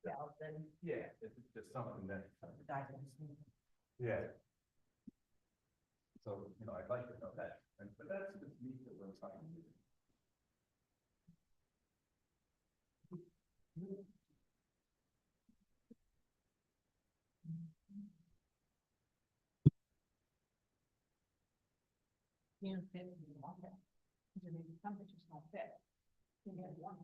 Then Yeah, it's just something that, digest. yeah. So, I'd like to know that, but that's the meat that we're trying to do. You know, fit in the water. Because maybe temperature's not fit. You get one.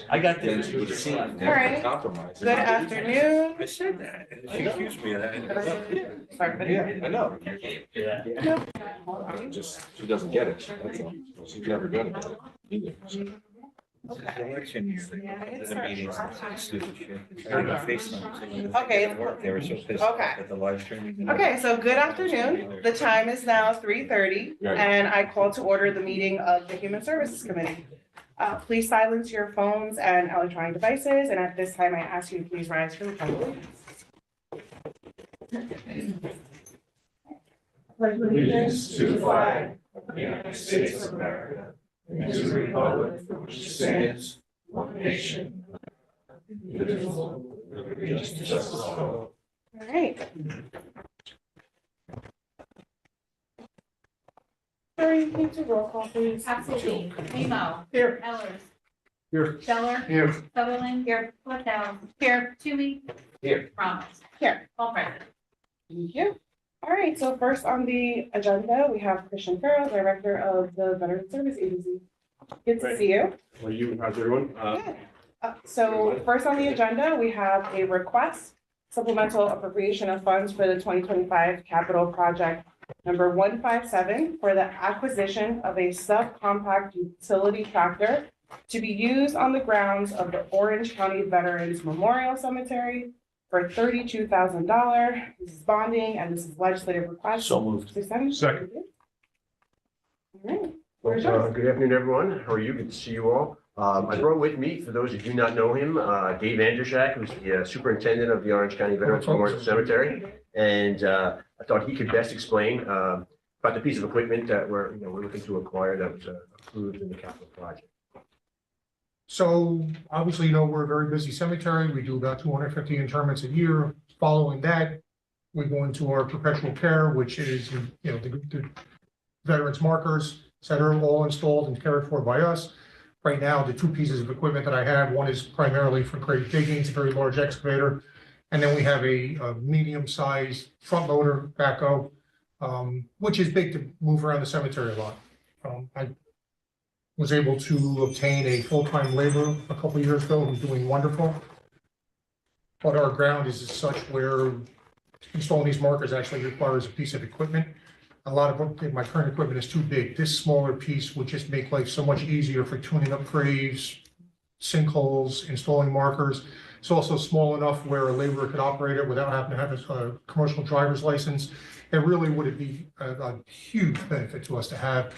I got this with a C. All right. Compromise. Good afternoon. I said that. and She accused me of that. Sorry, but Yeah, I know. yeah. Just, she doesn't get it. That's all. She's never gonna get it either. Election year. The meetings. Stupid shit. I got FaceTime. Okay. They were so pissed Okay. at the live stream. Okay, so good afternoon. The time is now 3:30, Right. and I call to order the meeting of the Human Services Committee. Please silence your phones and electronic devices, and at this time, I ask you to please rise for the pledge. Allegiance to the flag of the United States of America and to the republic for which it stands, one nation, indivisible, with liberty and justice for all. All right. Sorry, can you do roll call, please? Absolutely. Limo. Here. Ellers. Here. Stellar. Here. Sutherland. Here. Littell. Here. Toohey. Here. Ramos. Here. All present. Thank you. All right, so first on the agenda, we have Christian Farrow, Director of the Veteran Service Agency. Good to see you. Well, how's everyone? Good. So first on the agenda, we have a request supplemental appropriation of funds for the 2025 capital project number 157 for the acquisition of a subcompact utility tractor to be used on the grounds of the Orange County Veterans Memorial Cemetery for $32,000. This is bonding and this is legislative request. So moved. Second. All right. Where's yours? Good afternoon, everyone. How are you? Good to see you all. I brought with me, for those who do not know him, Dave Andershak, who's the superintendent of the Orange County Veterans Memorial Cemetery. And I thought he could best explain about the piece of equipment that we're looking to acquire that was approved in the capital project. So obviously, we're a very busy cemetery. We do about 250 interments a year. Following that, we go into our perpetual care, which is, the veterans markers, et cetera, all installed and cared for by us. Right now, the two pieces of equipment that I have, one is primarily for grave digging, it's a very large excavator. And then we have a medium-sized front loader backhoe, which is big to move around the cemetery a lot. I was able to obtain a full-time laborer a couple of years ago who's doing wonderful. But our ground is such where installing these markers actually requires a piece of equipment. A lot of my current equipment is too big. This smaller piece would just make life so much easier for tuning up graves, sinkholes, installing markers. It's also small enough where a laborer could operate it without having to have a commercial driver's license. It really would be a huge benefit to us to have.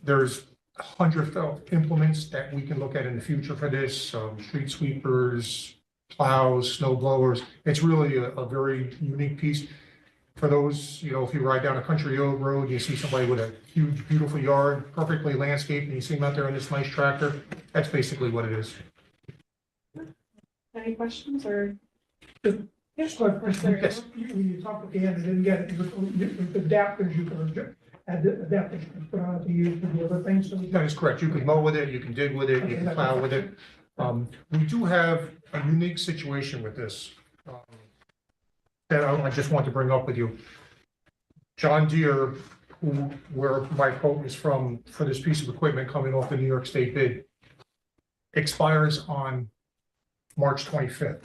There's hundreds of implements that we can look at in the future for this, street sweepers, plows, snow blowers. It's really a very unique piece. For those, if you ride down a country road, you see somebody with a huge, beautiful yard, perfectly landscaped, and you see them out there in this nice tractor, that's basically what it is. Any questions or? Yes, good question. When you talked at the end, I didn't get it. With adapters, you can add the adapters you can put on it to use for the other things. So That is correct. You can mow with it, you can dig with it, you can plow with it. We do have a unique situation with this that I just want to bring up with you. John Deere, where my quote is from for this piece of equipment coming off the New York State bid, expires on March 25th.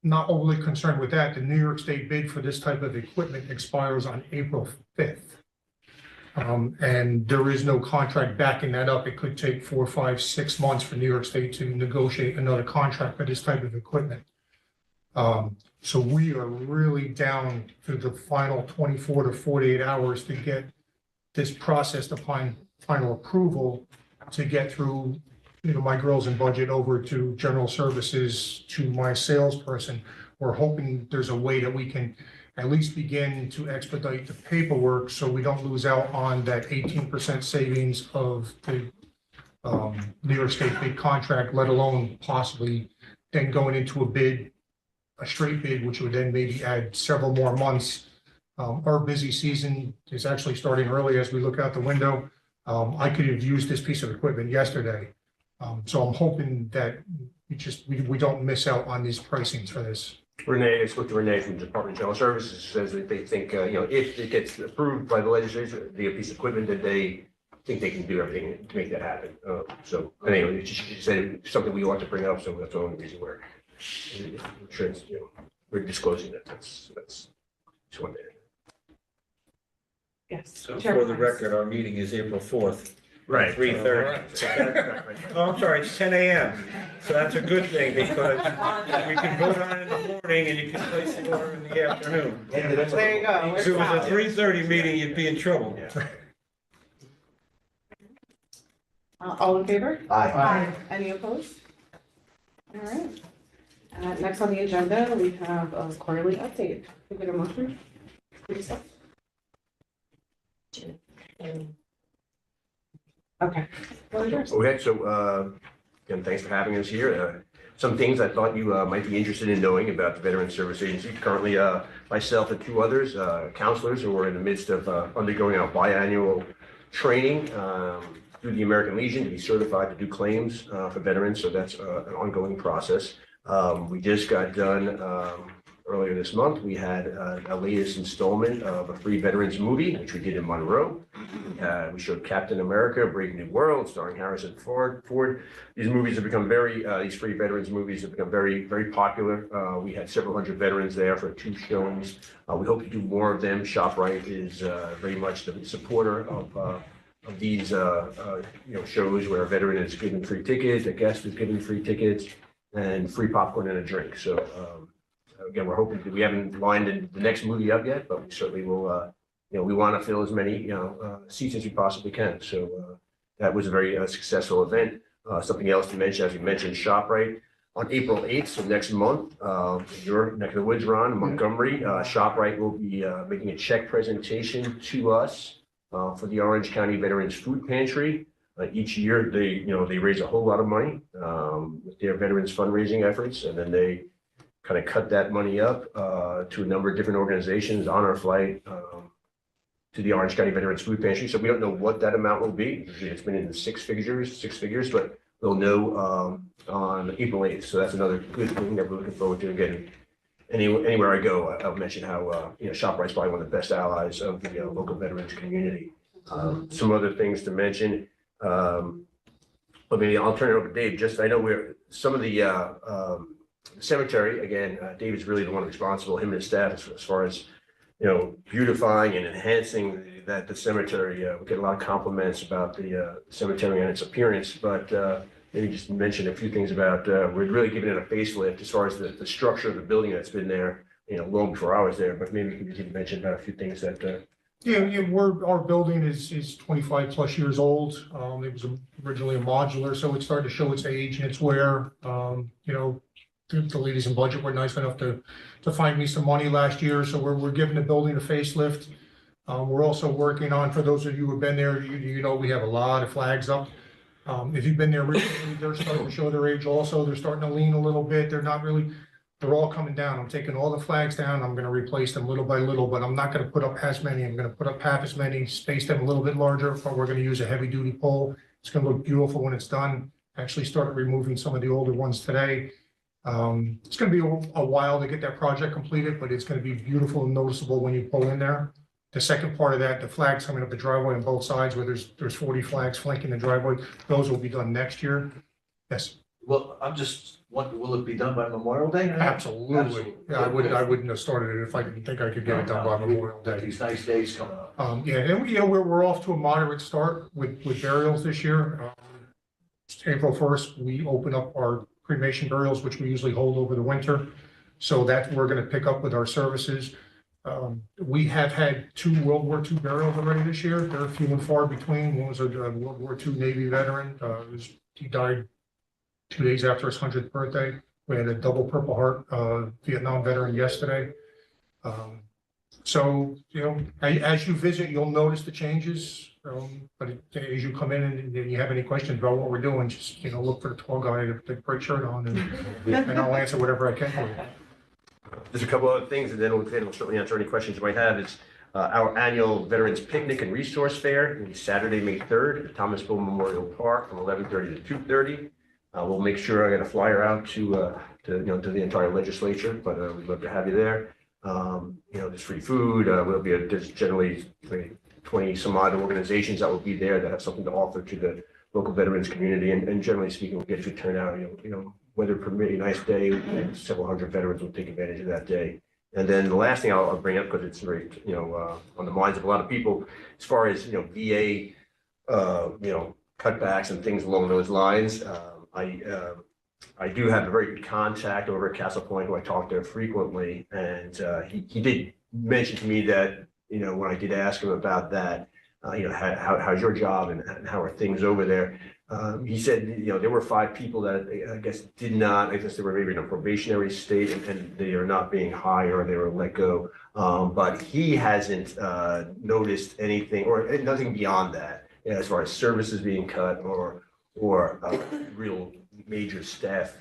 Not overly concerned with that. The New York State bid for this type of equipment expires on April 5th. And there is no contract backing that up. It could take 4, 5, 6 months for New York State to negotiate another contract for this type of equipment. So we are really down to the final 24 to 48 hours to get this processed upon final approval to get through, my girls and budget over to general services, to my salesperson. We're hoping there's a way that we can at least begin to expedite the paperwork so we don't lose out on that 18% savings of the New York State bid contract, let alone possibly then going into a straight bid, which would then maybe add several more months. Our busy season is actually starting early as we look out the window. I could have used this piece of equipment yesterday. So I'm hoping that we don't miss out on these pricings for this. Renee, I spoke to Renee from the Department of General Services, says that they think, if it gets approved by the legislature, the piece of equipment that they think they can do everything to make that happen. So anyway, she said it's something we ought to bring up, so that's the only reason we're, we're disclosing that. That's just one thing. Yes. So Chair for the Barnes. record, our meeting is April 4th. Right. 3:30. Oh, I'm sorry, it's 10 a.m. So that's a good thing because we can vote on it in the morning and you can place the order in the afternoon. There you go. If it was a 3:30 meeting, you'd be in trouble. All in favor? Aye. Any opposed? All right. Next on the agenda, we have a quarterly update. Can we get a motion? Please. Okay. Well, yours. Okay, so, again, thanks for having us here. Some things I thought you might be interested in knowing about the Veteran Service Agency. Currently, myself and two others, counselors who are in the midst of undergoing our biannual training through the American Legion to be certified to do claims for veterans. So that's an ongoing process. We just got done earlier this month. We had a latest installment of a free veterans movie, which we did in Monroe. We showed Captain America, Brave New World, starring Harrison Ford. These movies have become these free veterans movies have become very, very popular. We had several hundred veterans there for 2 showings. We hope to do more of them. ShopRite is very much the supporter of these, shows where a veteran is given free tickets, a guest is given free tickets, and free popcorn and a drink. So, again, we're hoping that we haven't lined the next movie up yet, but we certainly will, we want to fill as many, seats as we possibly can. So that was a very successful event. Something else to mention, as you mentioned, ShopRite. On April 8th, so next month, your neck of the woods, Ron, in Montgomery, ShopRite will be making a check presentation to us for the Orange County Veterans Food Pantry. Each year, they raise a whole lot of money with their veterans fundraising efforts, and then they kind of cut that money up to a number of different organizations on our flight to the Orange County Veterans Food Pantry. So we don't know what that amount will be. Usually it's been in the six figures, but we'll know on April 8th. So that's another good thing that we're looking forward to. Again, anywhere I go, I'll mention how ShopRite's probably one of the best allies of the local veterans community. Some other things to mention. Maybe I'll turn it over to Dave. I know some of the cemetery, again, Dave is really the one responsible, him and his staff, as far as, beautifying and enhancing the cemetery. We get a lot of compliments about the cemetery and its appearance, but maybe just mention a few things about, we're really giving it a facelift as far as the structure of the building that's been there, long before I was there, but maybe you can mention about a few things that. Our building is 25 plus years old. It was originally a modular, so it's starting to show its age and its wear. The ladies in budget were nice enough to find me some money last year, so we're giving the building a facelift. We're also working on, for those of you who've been there, we have a lot of flags up. If you've been there recently, they're starting to show their age also. They're starting to lean a little bit. They're all coming down. I'm taking all the flags down. I'm going to replace them little by little, but I'm not going to put up as many. I'm going to put up half as many, space them a little bit larger, but we're going to use a heavy duty pole. It's going to look beautiful when it's done. Actually started removing some of the older ones today. It's going to be a while to get that project completed, but it's going to be beautiful and noticeable when you pull in there. The second part of that, the flags coming up the driveway on both sides where there's 40 flags flanking the driveway, those will be done next year. Yes. Well, I'm just wondering, will it be done by Memorial Day? Absolutely. Yeah, I wouldn't have started it if I didn't think I could get it done by Memorial Day. These nice days coming up. And we're off to a moderate start with burials this year. April 1st, we open up our cremation burials, which we usually hold over the winter. So that we're going to pick up with our services. We have had 2 World War II burials already this year. They're few and far between. One was a World War II Navy veteran. He died 2 days after his 100th birthday. We had a double Purple Heart Vietnam veteran yesterday. So, as you visit, you'll notice the changes. But as you come in and you have any questions about what we're doing, just, look for the tall guy with the bright shirt on and I'll answer whatever I can for you. There's a couple other things, and then we'll certainly answer any questions you might have. It's our annual Veterans Picnic and Resource Fair. It'll be Saturday, May 3rd at Thomasville Memorial Park from 11:30 to 2:30. We'll make sure I get a flyer out to the entire legislature, but we'd love to have you there. There's free food. There's generally 20 some odd organizations that will be there that have something to offer to the local veterans community. And generally speaking, we'll get a good turnout, weather permitting, nice day, several hundred veterans will take advantage of that day. And then the last thing I'll bring up, because it's very, on the minds of a lot of people, as far as, VA, cutbacks and things along those lines. I do have a very good contact over at Castle Point, who I talk to frequently, and he did mention to me that, when I did ask him about that, how's your job and how are things over there? He said, there were 5 people that I guess they were maybe in a probationary state and they are not being hired or they were let go. But he hasn't noticed anything or nothing beyond that, as far as services being cut or real major staff,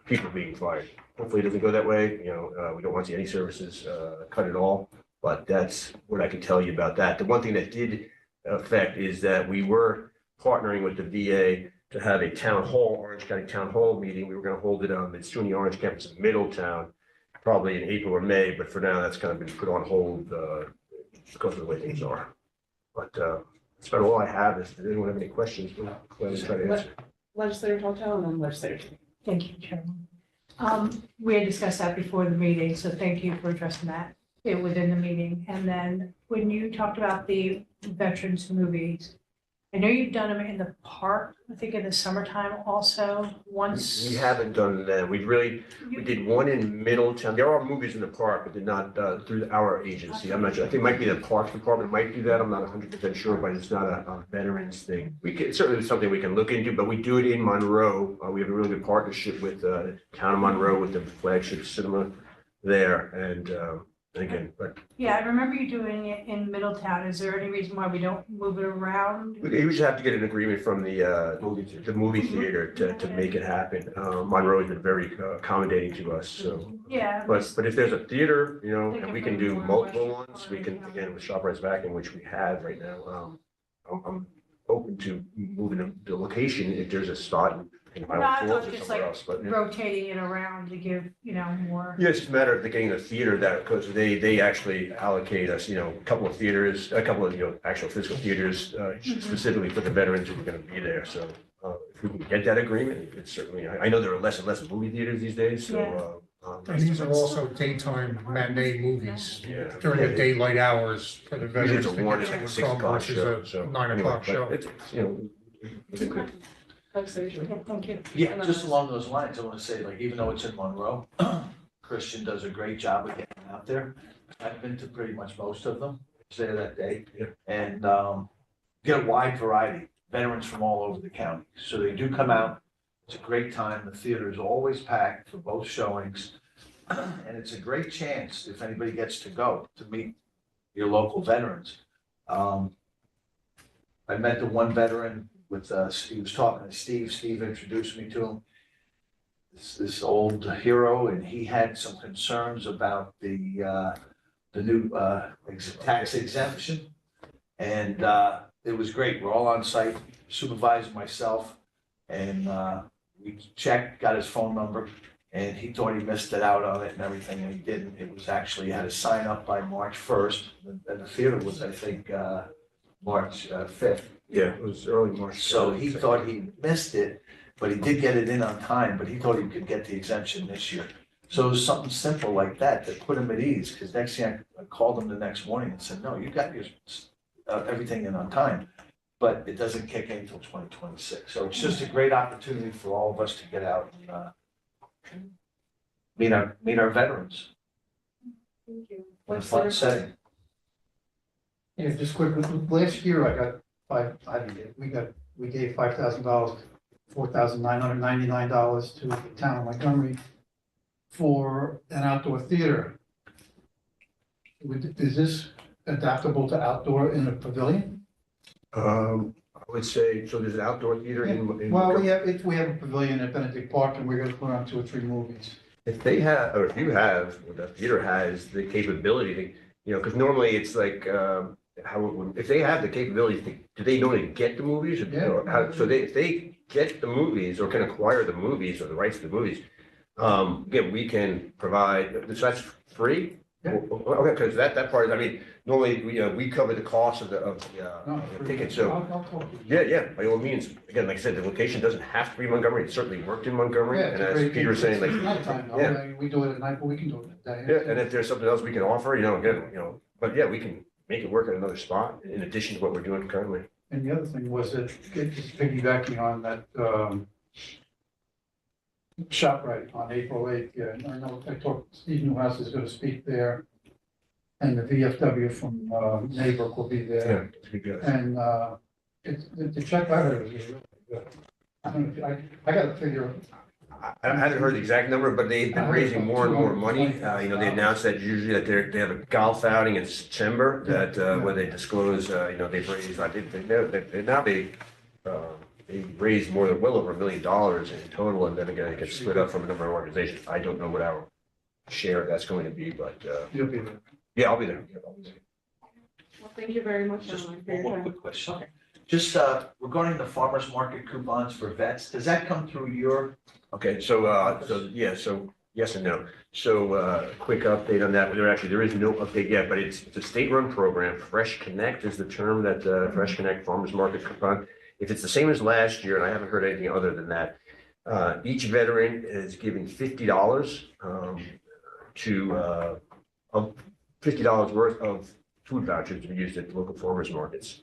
people being fired. Hopefully it doesn't go that way. We don't want to see any services cut at all, but that's what I can tell you about that. The one thing that did affect is that we were partnering with the VA to have a town hall, Orange County Town Hall meeting. We were going to hold it on the SUNY Orange campus in Middletown, probably in April or May, but for now that's kind of been put on hold because of the way things are. But that's about all I have. Does anyone have any questions? We'll gladly try to answer. Legislator Tonto and then Legislator. Thank you, Chairman. We had discussed that before the meeting, so thank you for addressing that within the meeting. And then when you talked about the veterans movies, I know you've done them in the park, I think in the summertime also, once. We haven't done that. We did one in Middletown. There are movies in the park, but they're not through our agency. I'm not sure. I think it might be the Parks Department might do that. I'm not 100% sure, but it's not a veterans thing. It's certainly something we can look into, but we do it in Monroe. We have a really good partnership with Town of Monroe with the flagship cinema there. And again, but Yeah, I remember you doing it in Middletown. Is there any reason why we don't move it around? we usually have to get an agreement from the movie theater to make it happen. Monroe has been very accommodating to us, so. Yeah. But if there's a theater, and we can do multiple ones, we can, again, with ShopRite's backing, which we have right now, I'm open to moving the location if there's a spot in No, I Highland thought Falls or just somewhere like else, but. Yeah. rotating it around to give, more. Yeah, it's just a matter of getting a theater that, because they actually allocate us, a couple of theaters, a couple of, actual physical theaters, specifically for the veterans who are gonna be there, so. If we can get that agreement, it's certainly, I know there are less and less movie theaters these days, so. And these are also daytime matinee movies Yeah. during the daylight hours for the Usually veterans. it's a to one, get it's like to a and 6 from o'clock versus show, a so. 9 anyway, o'clock but show. it's good. Legislator. Thank you. Yeah, just along those lines, I want to say, like, even though it's in Monroe, Christian does a great job of getting out there. I've been to pretty much most of them, was there that day. Yeah. And get a wide variety, veterans from all over the county. So they do come out. It's a great time. The theater is always packed for both showings. And it's a great chance, if anybody gets to go, to meet your local veterans. I met the one veteran with, he was talking to Steve. Steve introduced me to him. This old hero, and he had some concerns about the new tax exemption. And it was great. We're all on site, supervisor, myself, and we checked, got his phone number, and he thought he missed it out on it and everything, and he didn't. It was actually, he had to sign up by March 1st, and the theater was, I think, March 5th. Yeah, it was early March. So he thought he missed it, but he did get it in on time, but he thought he could get the exemption this year. So it was something simple like that that put him at ease, because next thing I called him the next morning and said, no, you got your everything in on time, but it doesn't kick in until 2026. So it's just a great opportunity for all of us to get out and meet our veterans Thank you. in a fun setting. Yeah, just quick, last year I got we gave $5,000, $4,999 to the town of Montgomery for an outdoor theater. Is this adaptable to outdoor in a pavilion? I would say, so there's an outdoor theater in. Well, we have a pavilion at Benedict Park and we're gonna put on 2 or 3 movies. If they have, or if you have, or the theater has the capability to, because normally it's like, if they have the capability, do they normally get the movies? Or how, so if they get the movies or can acquire the movies or the rights to the movies, again, we can provide, so that's free? Yeah. Okay, because that part, I mean, normally, we cover the cost of the No, ticket, so. I'll talk to you. Yeah, by all means, again, like I said, the location doesn't have to be Montgomery, it certainly worked in Montgomery, Yeah, and it's a as great- Peter was saying, like, it's nighttime, though. yeah. I mean, we do it at night, but we can do it at day. yeah, and if there's something else we can offer, again, but yeah, we can make it work at another spot in addition to what we're doing currently. And the other thing was that, just piggybacking on that, ShopRite on April 8th, yeah, I know, I talked, Steve Newhouse is gonna speak there. And the VFW from, Neighbor will be there. Yeah, to be good. And, the check I heard was really good. I don't know, I gotta figure, I haven't heard the exact number, but they've been raising more and more money. They announced that usually that they have a golf outing in September that, where they disclose, they've raised, they raised well over $1 million in total, and then again, it gets split up from a number of organizations. I don't know what our share of that's going to be, but, you'll be there. yeah, I'll be there. Well, thank you very much, Just gentlemen, for one your more time. quick question. Just regarding the farmer's market coupons for vets, does that come through your? Okay, so yes and no. So, quick update on that. There is no update yet, but it's a state-run program. Fresh Connect is the term that, Fresh Connect Farmers Market Coupon. If it's the same as last year, and I haven't heard anything other than that, each veteran is giving $50 of $50 worth of food vouchers to be used at local farmers markets.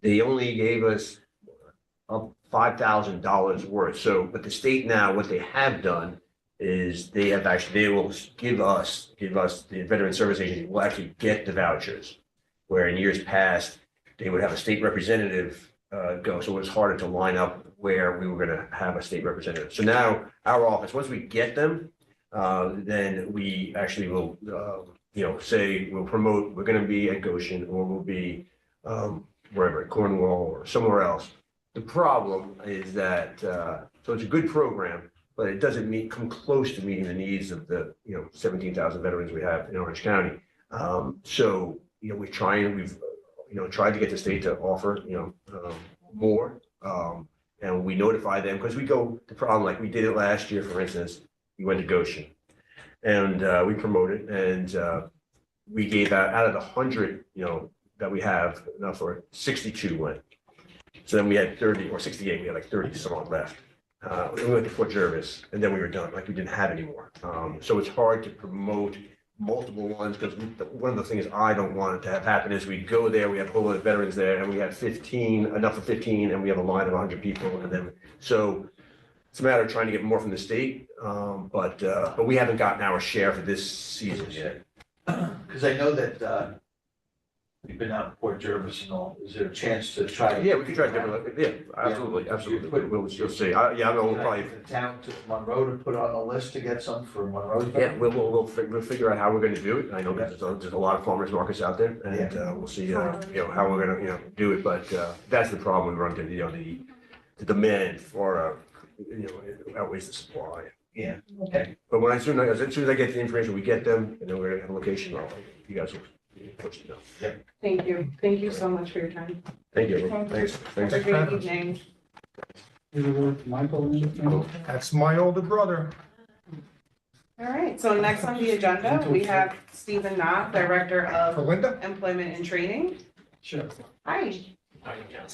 They only gave us $5,000 worth. So, but the state now, what they have done is they will give us, the Veteran Service Agency will actually get the vouchers. Where in years past, they would have a state representative go. So it was harder to line up where we were gonna have a state representative. So now our office, once we get them, then we actually will, say we'll promote, we're gonna be at Goshen, or we'll be wherever, Cornwall or somewhere else. The problem is that, so it's a good program, but it doesn't come close to meeting the needs of the, 17,000 veterans we have in Orange County. So, we've tried to get the state to offer, more. And we notify them, because the problem, like we did it last year, for instance, we went to Goshen. And we promoted, and we gave out of the 100, that we have, enough for 62 went. So then we had 30 or 68, we had like 30 some odd left. We went to Fort Jervis, and then we were done, like we didn't have any more. So it's hard to promote multiple ones, because one of the things I don't want to have happen is we go there, we have a whole lot of veterans there, and we have enough for 15, and we have a line of 100 people, and then, so it's a matter of trying to get more from the state, but we haven't gotten our share for this season yet. Because I know that we've been out in Port Jervis and all. Is there a chance to try? Yeah, we could try different, yeah, absolutely. We'll see. We'll probably. The town to Monroe to put on the list to get some for Monroe. Yeah, we'll figure out how we're gonna do it. I know that there's a lot of farmers markets out there, and we'll see, how we're gonna, do it, but that's the problem we run into, the demand for, outweighs the supply. Yeah, okay. But as soon as I get the information, we get them, and then we're gonna have a location, you guys will push it down. Thank you. Thank you so much for your time. Thank you, thanks. Have a great evening. Give a word to Michael. That's my older brother. All right, so next on the agenda, we have Stephen Knopf, Director For of Linda? Employment and Training. Sure. Hi.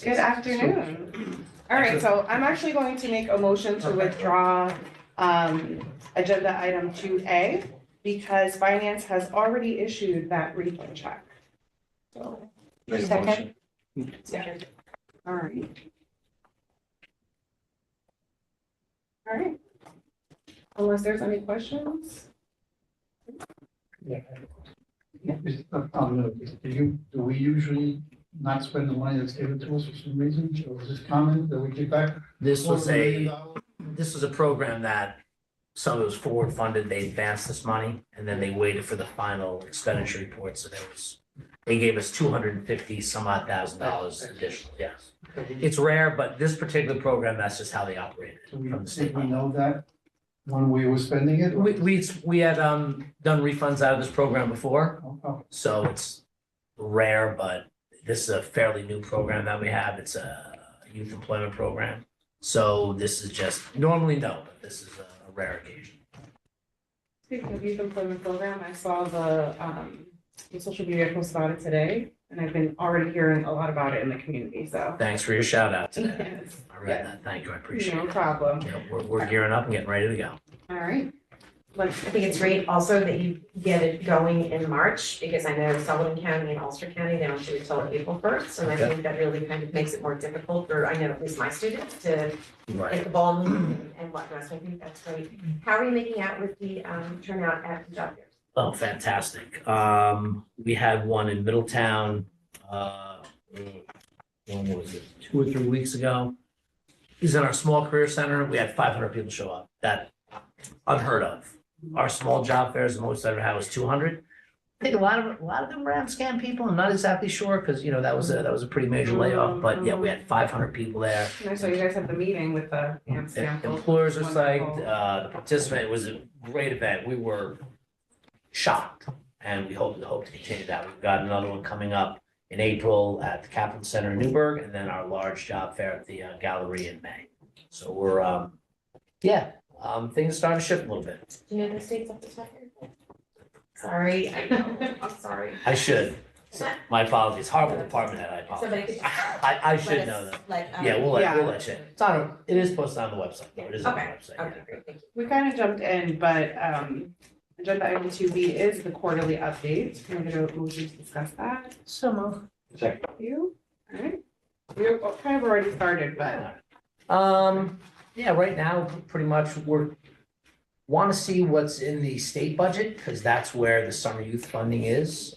Good afternoon. All right, so I'm actually going to make a motion to withdraw agenda item 2A because finance has already issued that refund check. So, Make a Second. motion. Second. All right. All right. Unless there's any questions? Yeah. Do we usually not spend the money that's given to us for some reason, or was this common that we get back? This was $250 a, this was a program that some of it was forward funded, they advanced this money, and then they waited for the final expenditure report, so they gave us $250 some odd thousand additional, yes. It's rare, but this particular program, that's just how they operated Do we, from the state. did we know that when we were spending it? We had done refunds out of this program before, Oh, so it's rare, but this is a fairly new program that we have. It's a youth employment program. So this is just, normally no, but this is a rare occasion. Speaking of youth employment program, I saw the social media post about it today, and I've been already hearing a lot about it in the community, so. Thanks for your shout out today. Yes. I read that. Thank you. I appreciate No it. problem. Yeah, we're gearing up and getting ready to go. All right. I think it's great also that you get it going in March, because I know Sullivan County and Ulster County, they don't do it until April 1st. And I Okay. think that really kind of makes it more difficult for, I know at least my students, to Right. get the ball moving and whatnot. So I think that's great. How are you making out with the turnout at the job fairs? Oh, fantastic. We had one in Middletown, when was it, 2 or 3 weeks ago? He's in our small career center. We had 500 people show up. That unheard of. Our small job fairs, the most I ever had was 200. I think a lot of them were scam people. I'm not exactly sure because, that was a pretty major layoff, but yeah, we had 500 people there. And I saw you guys had the meeting with the sample. Employers are psyched, Wonderful. the participant, it was a great event. We were shocked and we hope to continue that. We've got another one coming up in April at the Capitol Center in Newburgh, and then our large job fair at the Gallery in May. So we're, things are starting to shift a little bit. Do you know the states of this record? Sorry, I know, I'm sorry. I should. My apologies. Horrible department head, I Somebody apologize. could I should know that. Yeah, we'll let you. It's on, it is posted on the website, though. It is on the Okay, website. okay, great, thank you. We kind of jumped in, but agenda item 2B is the quarterly update. Can I get a motion to discuss that? So move. Second. You? All right. We're kind of already started, but Yeah, right now, pretty much, want to see what's in the state budget, because that's where the summer youth funding is.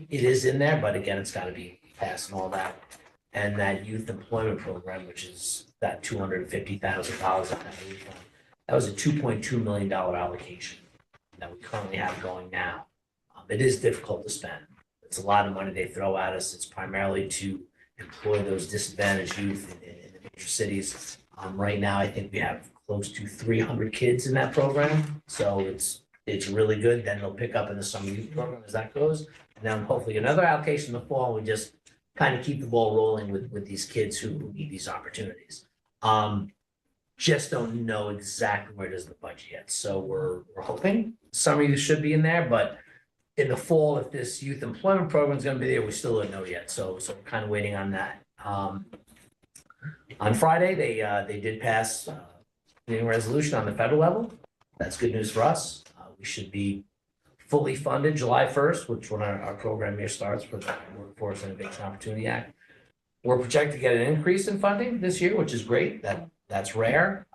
It is in there, but again, it's got to be passed and all that. And that youth employment program, which is that $250,000 that was a $2.2 million allocation that we currently have going now. It is difficult to spend. It's a lot of money they throw at us. It's primarily to employ those disadvantaged youth in the major cities. Right now, I think we have close to 300 kids in that program. So it's really good. Then they'll pick up in the summer youth program as that goes. And then hopefully another allocation in the fall. We just kind of keep the ball rolling with these kids who need these opportunities. Just don't know exactly where it is in the budget yet. So we're hoping summer youth should be in there, but in the fall, if this youth employment program is going to be there, we still don't know yet. So we're kind of waiting on that. On Friday, they did pass a resolution on the federal level. That's good news for us. We should be fully funded July 1st, which when our program year starts for the Workforce Innovation Opportunity Act. We're projected to get an increase in funding this year, which is great. That's rare.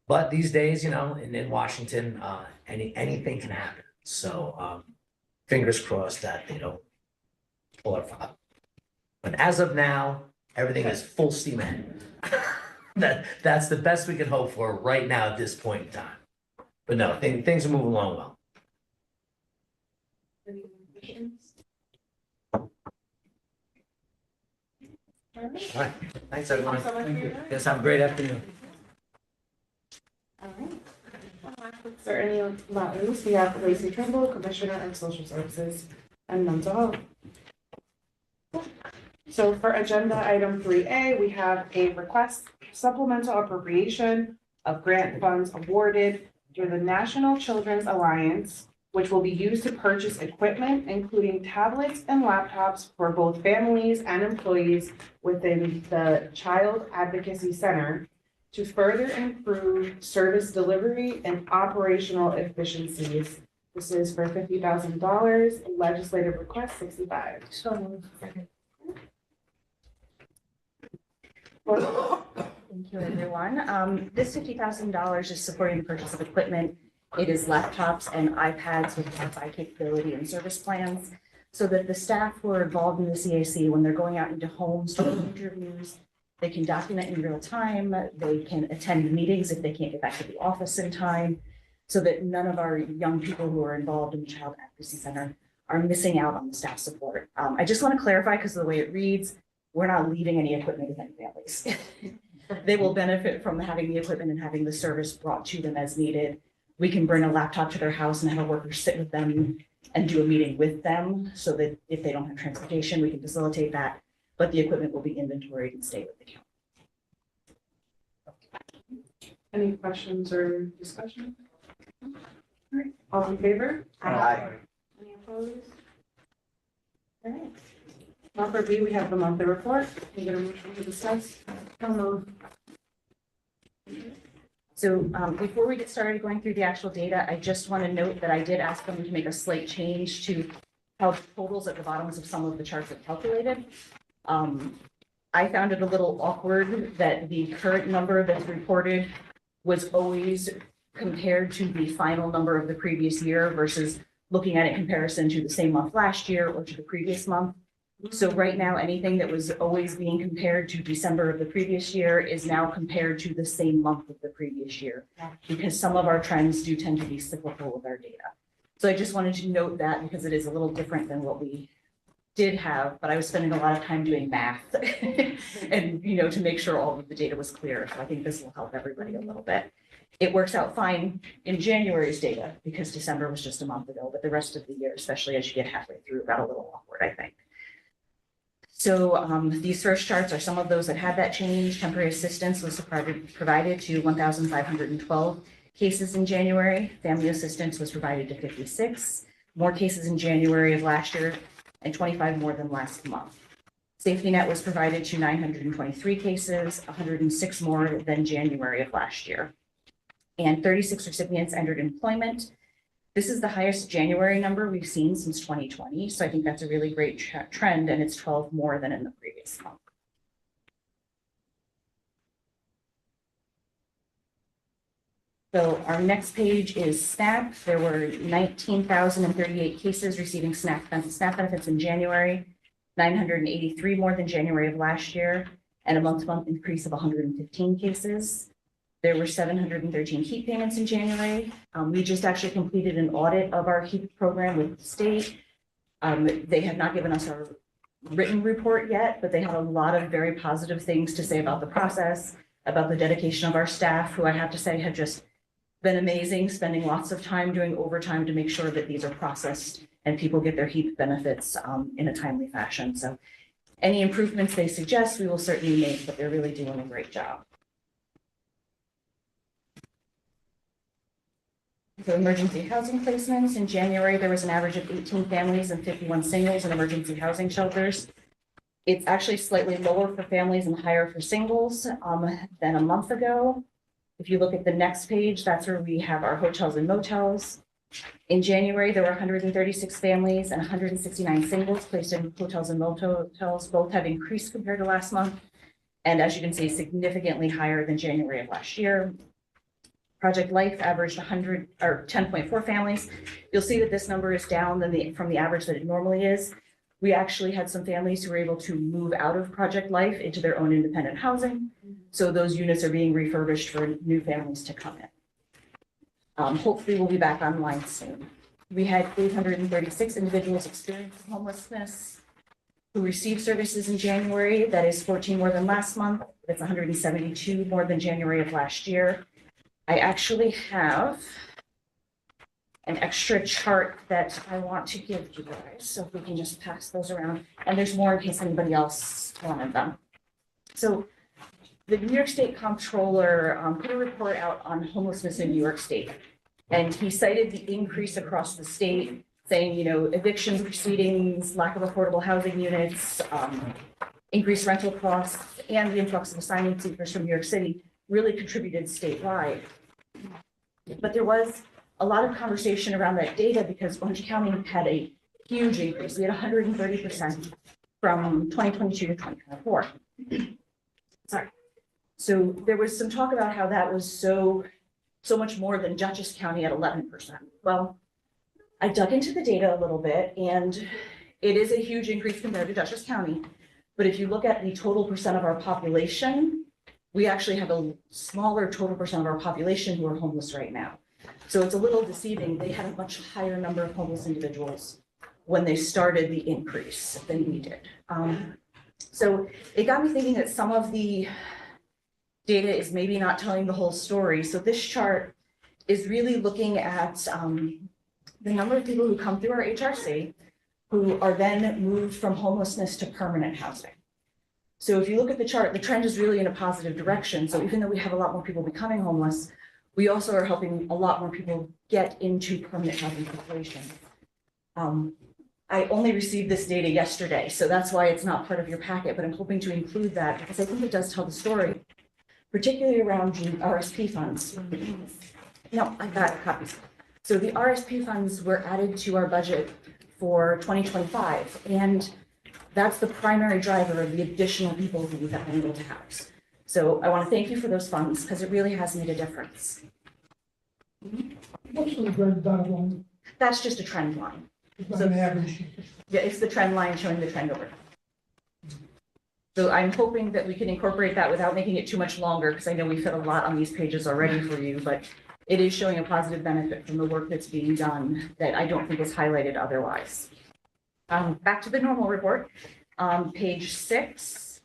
But these days, in Washington, anything can happen. So fingers crossed that they don't pull our file. But as of now, everything is full steam ahead. That's the best we can hope for right now at this point in time. But no, things are moving along well. Any questions? All right. Thanks, everyone. Thank you so much for your time. Guys have a great afternoon. All right. Is there any not least, we have Lacey Trimble, Commissioner of Social Services and Mental Health. So for agenda item 3A, we have a request supplemental appropriation of grant funds awarded through the National Children's Alliance, which will be used to purchase equipment, including tablets and laptops for both families and employees within the Child Advocacy Center to further improve service delivery and operational efficiencies. This is for $50,000, legislative request 65. So move. Thank you, everyone. This $50,000 is supporting the purchase of equipment. It is laptops and iPads with Wi-Fi capability and service plans, so that the staff who are involved in the CAC, when they're going out into homes to do interviews, they can document in real time. They can attend meetings if they can't get back to the office in time, so that none of our young people who are involved in the Child Advocacy Center are missing out on the staff support. I just want to clarify, because of the way it reads, we're not leaving any equipment with any families. They will benefit from having the equipment and having the service brought to them as needed. We can bring a laptop to their house and have a worker sit with them and do a meeting with them, so that if they don't have transportation, we can facilitate that. But the equipment will be inventoried and stay with the county. Any questions or discussion? All right. All in favor? Aye. Any opposed? All right. Number B, we have the monthly report. Can you get a motion to discuss? So before we get started going through the actual data, I just want to note that I did ask them to make a slight change to how totals at the bottoms of some of the charts are calculated. I found it a little awkward that the current number that's reported was always compared to the final number of the previous year versus looking at it in comparison to the same month last year or to the previous month. So right now, anything that was always being compared to December of the previous year is now compared to the same month of the previous year, because some of our trends do tend to be cyclical with our data. So I just wanted to note that because it is a little different than what we did have, but I was spending a lot of time doing math and, to make sure all of the data was clear. So I think this will help everybody a little bit. It works out fine in January's data because December was just a month ago, but the rest of the year, especially as you get halfway through, got a little awkward, I think. So these first charts are some of those that had that change. Temporary assistance was provided to 1,512 cases in January. Family assistance was provided to 56, more cases in January of last year, and 25 more than last month. Safety net was provided to 923 cases, 106 more than January of last year. And 36 recipients entered employment. This is the highest January number we've seen since 2020. So I think that's a really great trend, and it's 12 more than in the previous month. So our next page is SNAP. There were 19,038 cases receiving SNAP benefits in January, 983 more than January of last year, and a month-to-month increase of 115 cases. There were 713 HEAP payments in January. We just actually completed an audit of our HEAP program with the state. They have not given us our written report yet, but they had a lot of very positive things to say about the process, about the dedication of our staff, who I have to say have just been amazing, spending lots of time doing overtime to make sure that these are processed and people get their HEAP benefits in a timely fashion. So any improvements they suggest, we will certainly make, but they're really doing a great job. So emergency housing placements, in January, there was an average of 18 families and 51 singles in emergency housing shelters. It's actually slightly lower for families and higher for singles than a month ago. If you look at the next page, that's where we have our hotels and motels. In January, there were 136 families and 169 singles placed in hotels and motels. Both have increased compared to last month. And as you can see, significantly higher than January of last year. Project Life averaged 10.4 families. You'll see that this number is down from the average that it normally is. We actually had some families who were able to move out of Project Life into their own independent housing. So those units are being refurbished for new families to come in. Hopefully we'll be back online soon. We had 836 individuals experiencing homelessness who received services in January. That is 14 more than last month. That's 172 more than January of last year. I actually have an extra chart that I want to give you guys. So if we can just pass those around, and there's more in case anybody else wanted them. So the New York State Comptroller put a report out on homelessness in New York State. And he cited the increase across the state, saying, eviction proceedings, lack of affordable housing units, increased rental costs, and the influx of asylum seekers from New York City really contributed statewide. But there was a lot of conversation around that data because Orange County had a huge increase. We had 130% from 2022 to 2024. Sorry. So there was some talk about how that was so much more than Dutchess County at 11%. Well, I dug into the data a little bit, and it is a huge increase compared to Dutchess County. But if you look at the total percent of our population, we actually have a smaller total percent of our population who are homeless right now. So it's a little deceiving. They had a much higher number of homeless individuals when they started the increase than we did. So it got me thinking that some of the data is maybe not telling the whole story. So this chart is really looking at the number of people who come through our HRC who are then moved from homelessness to permanent housing. So if you look at the chart, the trend is really in a positive direction. So even though we have a lot more people becoming homeless, We also are helping a lot more people get into permanent housing situations. I only received this data yesterday, so that's why it's not part of your packet, but I'm hoping to include that because I think it does tell the story, particularly around the RSP funds. No, I got copies. So the RSP funds were added to our budget for 2025, and that's the primary driver of the additional people who we've been able to house. So I want to thank you for those funds because it really has made a difference. What's the red dotted line? That's just a trend line. It's not an average. Yeah, it's the trend line showing the trend over time. So I'm hoping that we can incorporate that without making it too much longer, because I know we fit a lot on these pages already for you, but it is showing a positive benefit from the work that's being done that I don't think is highlighted otherwise. Back to the normal report, page 6.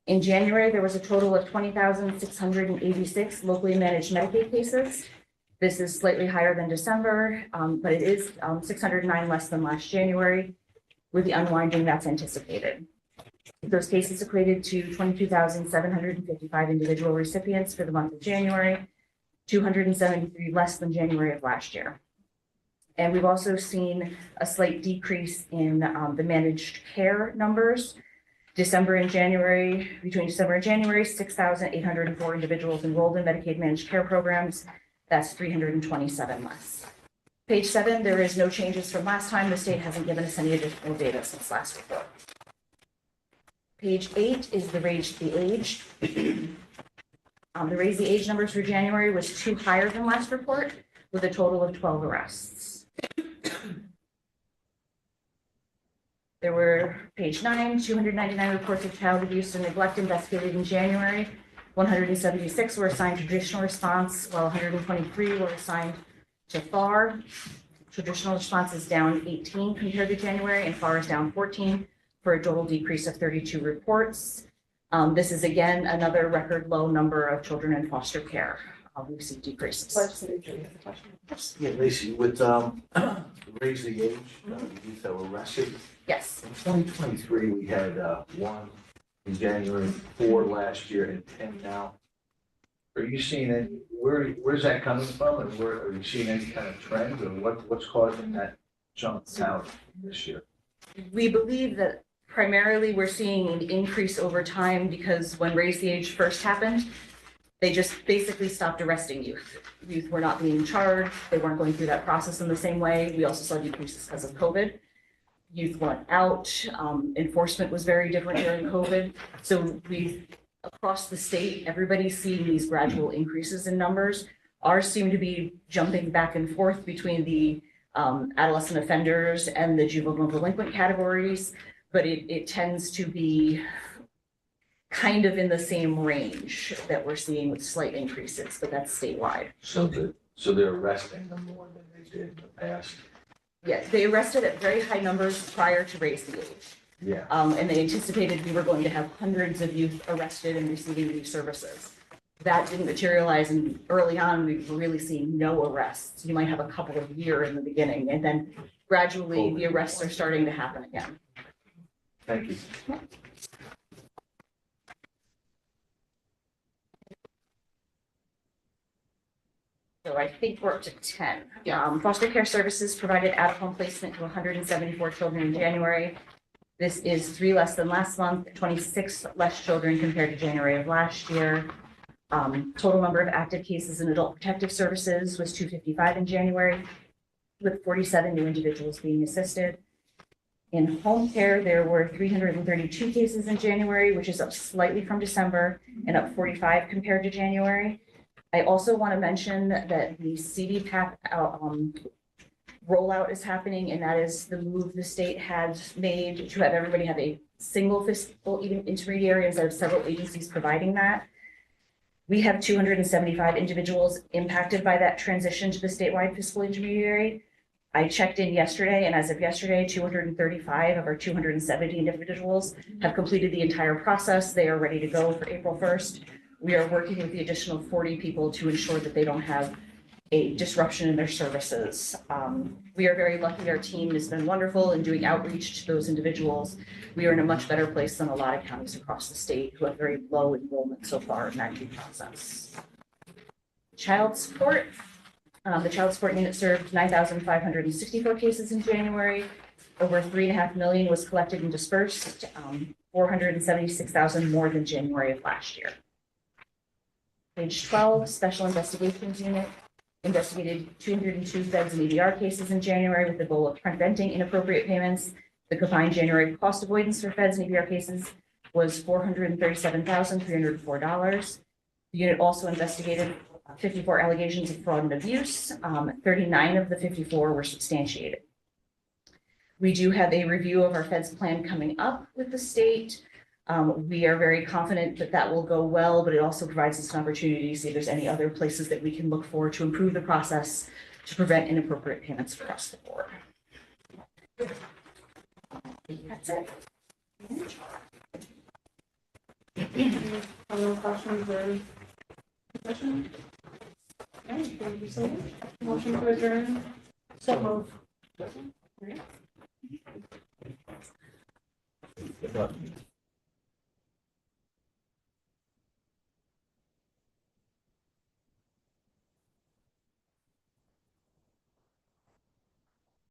In January, there was a total of 20,686 locally managed Medicaid cases. This is slightly higher than December, but it is 609 less than last January. With the unwinding, that's anticipated. Those cases equated to 22,755 individual recipients for the month of January, 273 less than January of last year. And we've also seen a slight decrease in the managed care numbers. Between December and January, 6,804 individuals enrolled in Medicaid managed care programs. That's 327 less. Page 7, there is no changes from last time. The state hasn't given us any additional data since last report. Page 8 is the raise the age. The raise the age numbers for January was 2 higher than last report, with a total of 12 arrests. There were, page 9, 299 reports of child abuse and neglect investigated in January. 176 were assigned traditional response, while 123 were assigned to FAR. Traditional response is down 18 compared to January, and FAR is down 14 for a total decrease of 32 reports. This is again another record low number of children in foster care. We've seen decreases. Yeah, Lacey, with raise the age, youth that were arrested. Yes. In 2023, we had 1 in January, 4 last year, and 10 now. Are you seeing any, where's that coming from, and where are you seeing any kind of trend, or what's causing that jump out this year? We believe that primarily we're seeing an increase over time because when Raise the Age first happened, they just basically stopped arresting youth. Youth were not being charged. They weren't going through that process in the same way. We also saw decreases because of COVID. Youth weren't out. Enforcement was very different during COVID. So across the state, everybody's seeing these gradual increases in numbers. Ours seem to be jumping back and forth between the adolescent offenders and the juvenile delinquent categories, but it tends to be kind of in the same range that we're seeing with slight increases, but that's statewide. So they're arresting them more than they did in the past? Yes, they arrested at very high numbers prior to Raise the Age. Yeah. And they anticipated we were going to have hundreds of youth arrested and receiving these services. That didn't materialize, and early on, we were really seeing no arrests. You might have a couple a year in the beginning, and then gradually the arrests are starting to happen again. Thank you. So I think we're up to 10. Foster care services provided out-of-home placement to 174 children in January. This is 3 less than last month, 26 less children compared to January of last year. Total number of active cases in adult protective services was 255 in January, with 47 new individuals being assisted. In home care, there were 332 cases in January, which is up slightly from December and up 45 compared to January. I also want to mention that the CDPAP rollout is happening, and that is the move the state has made to have everybody have a single fiscal intermediary instead of several agencies providing that. We have 275 individuals impacted by that transition to the statewide fiscal intermediary. I checked in yesterday, and as of yesterday, 235 of our 270 individuals have completed the entire process. They are ready to go for April 1st. We are working with the additional 40 people to ensure that they don't have a disruption in their services. We are very lucky. Our team has been wonderful in doing outreach to those individuals. We are in a much better place than a lot of counties across the state who have very low enrollment so far in that due process. child support. The child support unit served 9,564 cases in January. Over 3.5 million was collected and dispersed, 476,000 more than January of last year. Page 12, Special Investigations Unit investigated 202 feds and EDR cases in January with the goal of preventing inappropriate payments. The combined January cost avoidance for feds and EDR cases was $437,304. The unit also investigated 54 allegations of fraud and abuse. 39 of the 54 were substantiated. We do have a review of our feds plan coming up with the state. We are very confident that that will go well, but it also provides us an opportunity to see if there's any other places that we can look for to improve the process to prevent inappropriate payments across the board. That's it. Other questions or discussion? Okay, thank you so much. Motion to adjourn. So move. Good luck.